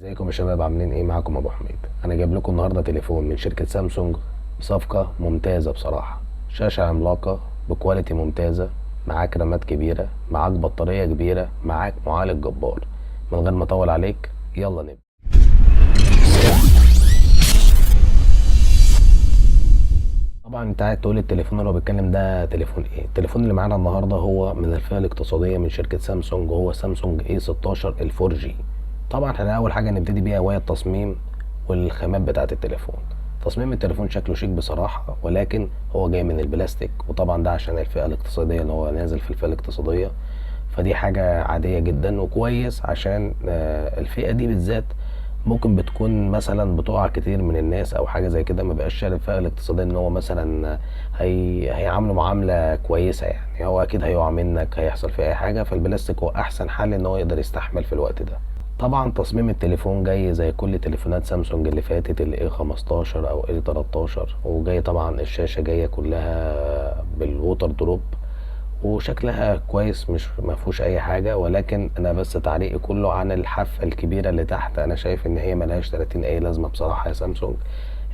ازيكم يا شباب، عاملين ايه؟ معاكم ابو حميد. انا جايب لكم النهارده تليفون من شركه سامسونج بصفقه ممتازه بصراحه. شاشه عملاقه بكواليتي ممتازه، معاك رامات كبيره، معاك بطاريه كبيره، معاك معالج جبار. من غير ما اطول عليك، يلا نبدا. طبعا انت قاعد تقول التليفون اللي هو بيتكلم ده تليفون ايه؟ التليفون اللي معانا النهارده هو من الفئه الاقتصاديه من شركه سامسونج، وهو سامسونج اي 16 الفور جي. طبعا احنا اول حاجه نبتدي بيها وهي التصميم والخامات بتاعه التليفون. تصميم التليفون شكله شيك بصراحه، ولكن هو جاي من البلاستيك، وطبعا ده عشان الفئه الاقتصاديه اللي هو نازل في الفئه الاقتصاديه. فدي حاجه عاديه جدا وكويس، عشان الفئه دي بالذات ممكن بتكون مثلا بتقع كتير من الناس او حاجه زي كده، ما بقاش شايف الفئه الاقتصاديه ان هو مثلا هيعامله معامله كويسه. يعني هو اكيد هيقع منك، هيحصل فيه اي حاجه، فالبلاستيك هو احسن حل ان هو يقدر يستحمل في الوقت ده. طبعا تصميم التليفون جاي زي كل تليفونات سامسونج اللي فاتت، الاي 15 او اي 13، وجاي طبعا الشاشه جايه كلها بالووتر دروب، وشكلها كويس، مش ما فيهوش اي حاجه. ولكن انا بس تعليقي كله عن الحافه الكبيره اللي تحت، انا شايف ان هي ملهاش 30 اي لازمه بصراحه يا سامسونج.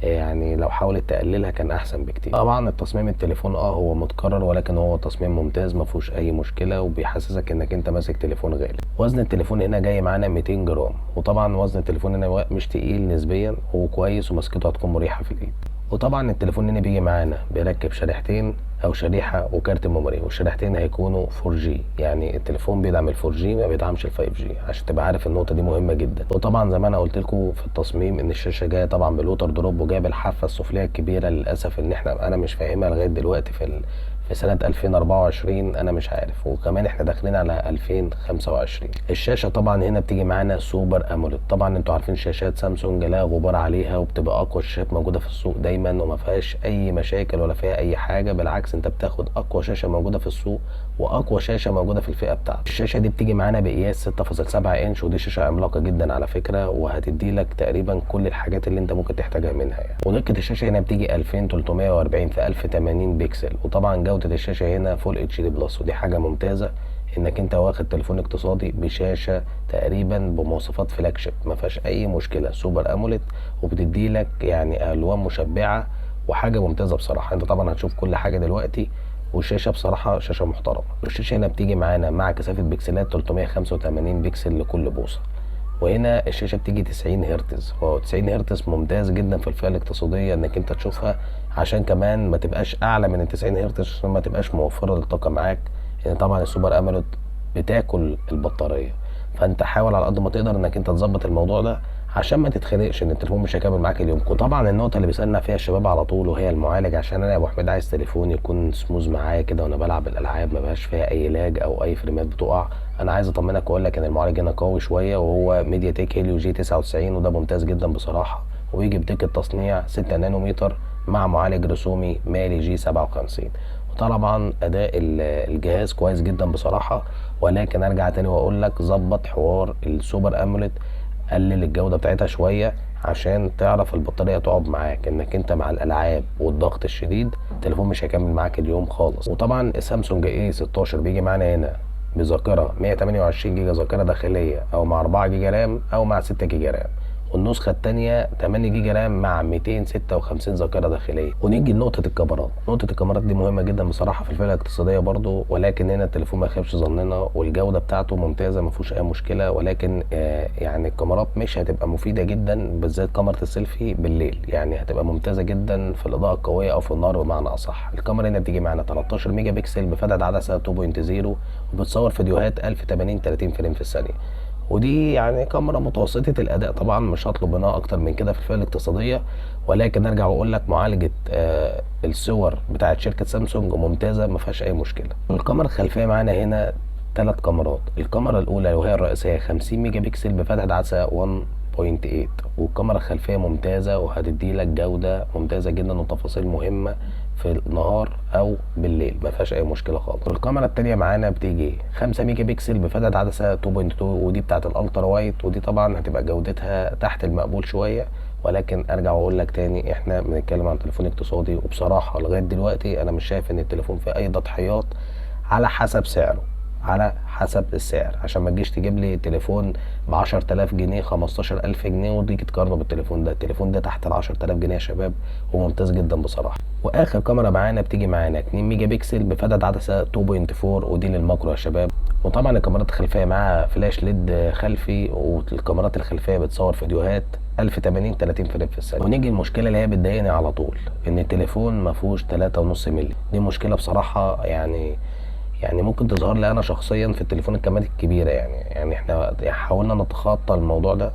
يعني لو حاولت تقللها كان احسن بكتير. طبعا التصميم التليفون هو متكرر، ولكن هو تصميم ممتاز ما فيهوش اي مشكله، وبيحسسك انك انت ماسك تليفون غالي. وزن التليفون هنا جاي معانا 200 جرام، وطبعا وزن التليفون هنا مش تقيل نسبيا، وكويس، ومسكته هتكون مريحه في الايد. وطبعا التليفون هنا بيجي معانا بيركب شريحتين او شريحه وكارت ميموري، والشريحتين هيكونوا 4G. يعني التليفون بيدعم ال 4G، ما بيدعمش ال 5G، عشان تبقى عارف النقطه دي مهمه جدا. وطبعا زي ما انا قلت لكم في التصميم ان الشاشه جايه طبعا بالوتر دروب، وجايه بالحافه السفليه الكبيره. للاسف ان انا مش فاهمها لغايه دلوقتي في سنة 2024، انا مش عارف، وكمان احنا داخلين على 2025. الشاشة طبعا هنا بتيجي معانا سوبر اموليد. طبعا انتوا عارفين شاشات سامسونج لا غبار عليها، وبتبقى اقوى شاشات موجودة في السوق دايما، وما فيهاش اي مشاكل ولا فيها اي حاجة. بالعكس، انت بتاخد اقوى شاشة موجودة في السوق، واقوى شاشة موجودة في الفئة بتاعتك. الشاشة دي بتيجي معانا بقياس 6.7 انش، ودي شاشة عملاقة جدا على فكرة، وهتدي لك تقريبا كل الحاجات اللي انت ممكن تحتاجها منها يعني. ودقة الشاشة هنا بتيجي 2340 في 1080 بكسل، وطبعا جودة الشاشة هنا فول اتش دي بلس، ودي حاجة ممتازة انك انت واخد تليفون اقتصادي بشاشة تقريبا بمواصفات فلاج شيب، ما فيهاش اي مشكلة، سوبر اموليد، وبتدي لك يعني الوان مشبعة، وحاجة ممتازة بصراحة. انت طبعا هتشوف كل حاجة دلوقتي، والشاشة بصراحة شاشة محترمة. والشاشة هنا بتيجي معانا مع كثافة بكسلات 385 بكسل لكل بوصة. وهنا الشاشه بتيجي 90 هرتز، و 90 هرتز ممتاز جدا في الفئه الاقتصاديه انك انت تشوفها، عشان كمان ما تبقاش اعلى من ال 90 هرتز، عشان ما تبقاش موفره للطاقه معاك. يعني طبعا السوبر اموليد بتاكل البطاريه، فانت حاول على قد ما تقدر انك انت تظبط الموضوع ده، عشان ما تتخنقش ان التليفون مش هيكمل معاك اليوم. وطبعا النقطه اللي بيسالنا فيها الشباب على طول وهي المعالج، عشان انا يا ابو حميد عايز تليفون يكون سموز معايا كده وانا بلعب الالعاب، ما بقاش فيها اي لاج او اي فريمات بتقع. انا عايز اطمنك واقول لك ان المعالج هنا قوي شويه، وهو ميديا تك هيليو جي 99، وده ممتاز جدا بصراحه. ويجي بدقه تصنيع 6 نانومتر مع معالج رسومي مالي جي 57. وطبعا اداء الجهاز كويس جدا بصراحه. ولكن ارجع تاني واقول لك ظبط حوار السوبر اموليد، قلل الجوده بتاعتها شويه، عشان تعرف البطاريه تقعد معاك، انك انت مع الالعاب والضغط الشديد التليفون مش هيكمل معاك اليوم خالص. وطبعا السامسونج اي 16 بيجي معانا هنا بذاكره 128 جيجا ذاكره داخليه، او مع 4 جيجا رام، او مع 6 جيجا رام. والنسخه الثانيه 8 جيجا رام مع 256 ذاكره داخليه. ونيجي لنقطه الكاميرات. نقطه الكاميرات دي مهمه جدا بصراحه في الفئه الاقتصاديه برضو، ولكن هنا التليفون ما يخيبش ظننا، والجوده بتاعته ممتازه ما فيهوش اي مشكله. ولكن يعني الكاميرات مش هتبقى مفيده جدا، بالذات كاميرا السيلفي بالليل، يعني هتبقى ممتازه جدا في الاضاءه القويه او في النهار بمعنى اصح. الكاميرا هنا بتيجي معانا 13 ميجا بكسل بفتحه عدسه 2.0، وبتصور فيديوهات 1080 30 فريم في الثانيه. ودي يعني كاميرا متوسطة الأداء، طبعا مش هطلب منها أكتر من كده في الفئة الاقتصادية. ولكن أرجع وأقول لك معالجة الصور بتاعت شركة سامسونج ممتازة، ما فيهاش أي مشكلة. الكاميرا الخلفية معانا هنا ثلاث كاميرات. الكاميرا الأولى وهي الرئيسية 50 ميجا بكسل بفتحة عدسة 1.8، والكاميرا الخلفية ممتازة، وهتدي لك جودة ممتازة جدا وتفاصيل مهمة في النهار او بالليل، ما فيهاش اي مشكله خالص. والكاميرا التانية معانا بتيجي 5 ميجا بكسل بفتحه عدسه 2.2، ودي بتاعه الالترا وايد، ودي طبعا هتبقى جودتها تحت المقبول شويه. ولكن ارجع واقول لك تاني، احنا بنتكلم عن تليفون اقتصادي، وبصراحه لغايه دلوقتي انا مش شايف ان التليفون فيه اي تضحيات على حسب سعره. على حسب السعر، عشان ما تجيش تجيب لي تليفون ب 10000 جنيه 15000 جنيه وتيجي تقارنه بالتليفون ده. التليفون ده تحت ال 10000 جنيه يا شباب، وممتاز جدا بصراحه. واخر كاميرا معانا بتيجي معانا 2 ميجا بكسل بفتحه عدسه 2.4، ودي للماكرو يا شباب. وطبعا الكاميرات الخلفيه معاها فلاش ليد خلفي، والكاميرات الخلفيه بتصور فيديوهات 1080 30 فريم في الثانيه. ونيجي المشكله اللي هي بتضايقني على طول، ان التليفون ما فيهوش 3.5 مللي. دي مشكله بصراحه، يعني ممكن تظهر لي انا شخصيا في التليفون الكاميرات الكبيره. يعني احنا حاولنا نتخطى الموضوع ده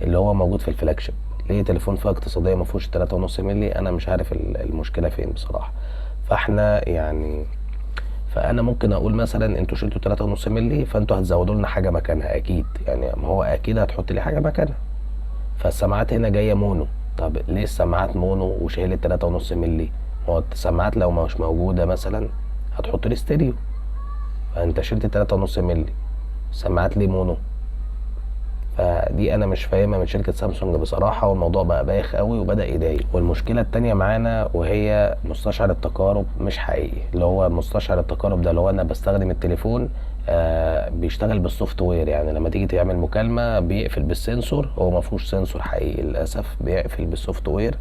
اللي هو موجود في الفلاج شيب. ليه تليفون فئه اقتصاديه ما فيهوش 3.5 مللي؟ انا مش عارف المشكله فين بصراحه. فانا ممكن اقول مثلا انتوا شلتوا 3.5 مللي، فانتوا هتزودوا لنا حاجه مكانها اكيد. يعني ما هو اكيد هتحط لي حاجه مكانها. فالسماعات هنا جايه مونو. طب ليه السماعات مونو وشايل 3.5 مللي؟ ما هو السماعات لو مش موجوده مثلا هتحط لي ستيريو، فانت شلت 3.5 مللي، سماعات ليه مونو؟ فدي انا مش فاهمها من شركه سامسونج بصراحه، والموضوع بقى بايخ قوي وبدا يضايق. والمشكله التانيه معانا وهي مستشعر التقارب مش حقيقي. اللي هو مستشعر التقارب ده لو انا بستخدم التليفون بيشتغل بالسوفت وير. يعني لما تيجي تعمل مكالمه بيقفل بالسنسور، هو ما فيهوش سنسور حقيقي للاسف، بيقفل بالسوفت وير.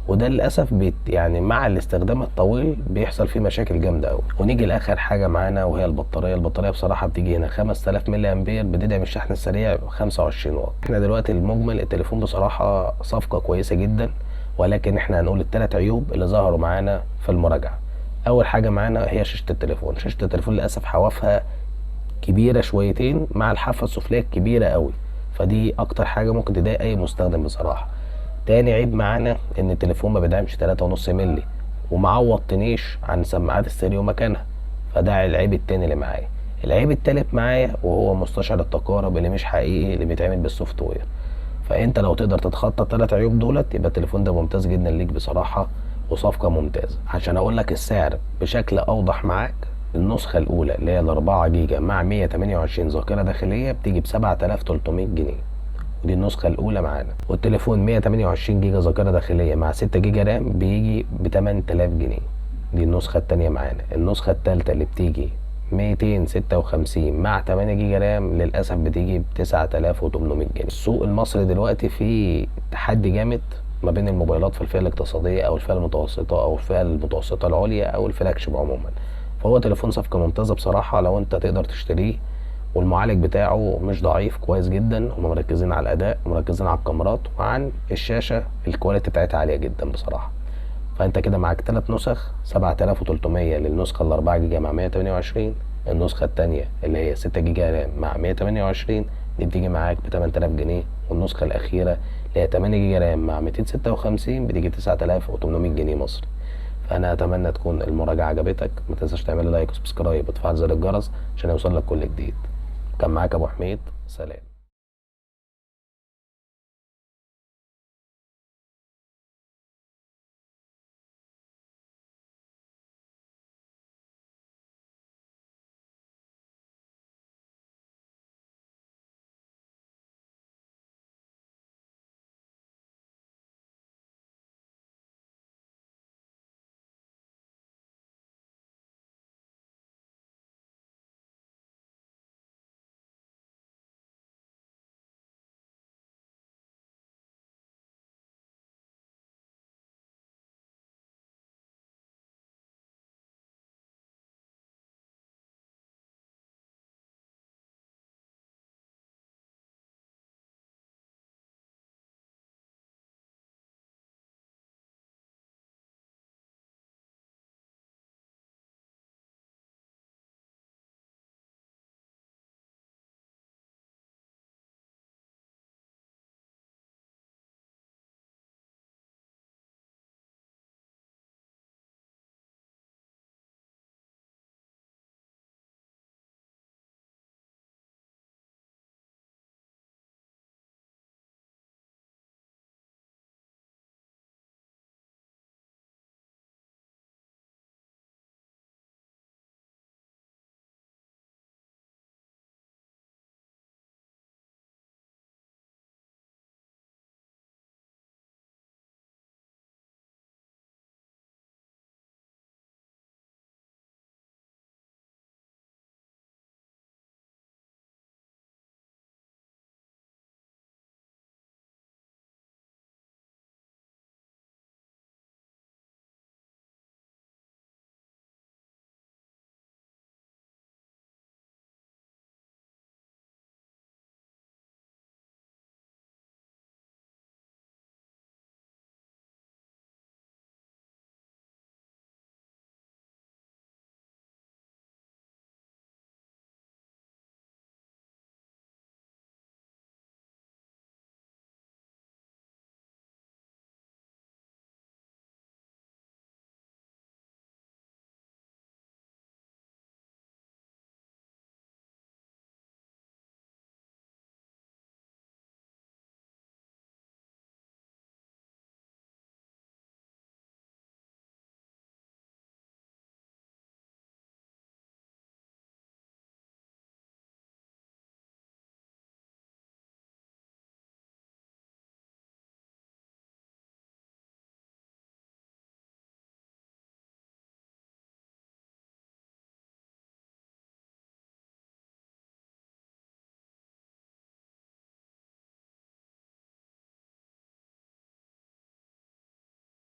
وده للاسف يعني مع الاستخدام الطويل بيحصل فيه مشاكل جامده قوي. ونيجي لاخر حاجه معانا وهي البطاريه بصراحه بتيجي هنا 5000 ملي امبير، بتدعم الشحن السريع 25 واط. احنا دلوقتي المجمل التليفون بصراحه صفقه كويسه جدا، ولكن احنا هنقول الثلاث عيوب اللي ظهروا معانا في المراجعه. اول حاجه معانا هي شاشه التليفون. شاشه التليفون للاسف حوافها كبيره شويتين مع الحافه السفليه الكبيره قوي، فدي اكتر حاجه ممكن تضايق اي مستخدم بصراحه. تاني عيب معانا ان التليفون ما بيدعمش 3.5 مللي، ومعوضتنيش عن سماعات الستيريو مكانها، فده العيب التاني اللي معايا. العيب التالت معايا وهو مستشعر التقارب اللي مش حقيقي، اللي بيتعمل بالسوفت وير. فانت لو تقدر تتخطى الثلاث عيوب دولت، يبقى التليفون ده ممتاز جدا ليك بصراحه، وصفقه ممتازه. عشان اقول لك السعر بشكل اوضح معاك، النسخه الاولى اللي هي ال 4 جيجا مع 128 ذاكره داخليه بتيجي ب 7300 جنيه، ودي النسخه الاولى معانا. والتليفون 128 جيجا ذاكره داخليه مع 6 جيجا رام بيجي ب 8000 جنيه، دي النسخه الثانيه معانا. النسخه الثالثه اللي بتيجي 256 مع 8 جيجا رام للاسف بتيجي ب 9800 جنيه. السوق المصري دلوقتي فيه تحدي جامد ما بين الموبايلات في الفئه الاقتصاديه او الفئه المتوسطه او الفئه المتوسطه العليا او الفلاج شيب عموما. فهو تليفون صفقه ممتازه بصراحه لو انت تقدر تشتريه. والمعالج بتاعه مش ضعيف، كويس جدا. هم مركزين على الاداء ومركزين على الكاميرات وعن الشاشه، الكواليتي بتاعتها عاليه جدا بصراحه. فانت كده معاك 3 نسخ 7300 للنسخه ال 4 جيجا مع 128. النسخه الثانيه اللي هي 6 جيجا رام مع 128 دي بتيجي معاك ب 8000 جنيه. والنسخه الاخيره اللي هي 8 جيجا رام مع 256 بتيجي 9800 جنيه مصري. فانا اتمنى تكون المراجعه عجبتك. ما تنساش تعمل لايك وسبسكرايب وتفعل زر الجرس عشان يوصل لك كل جديد. كان معاك ابو حميد، سلام.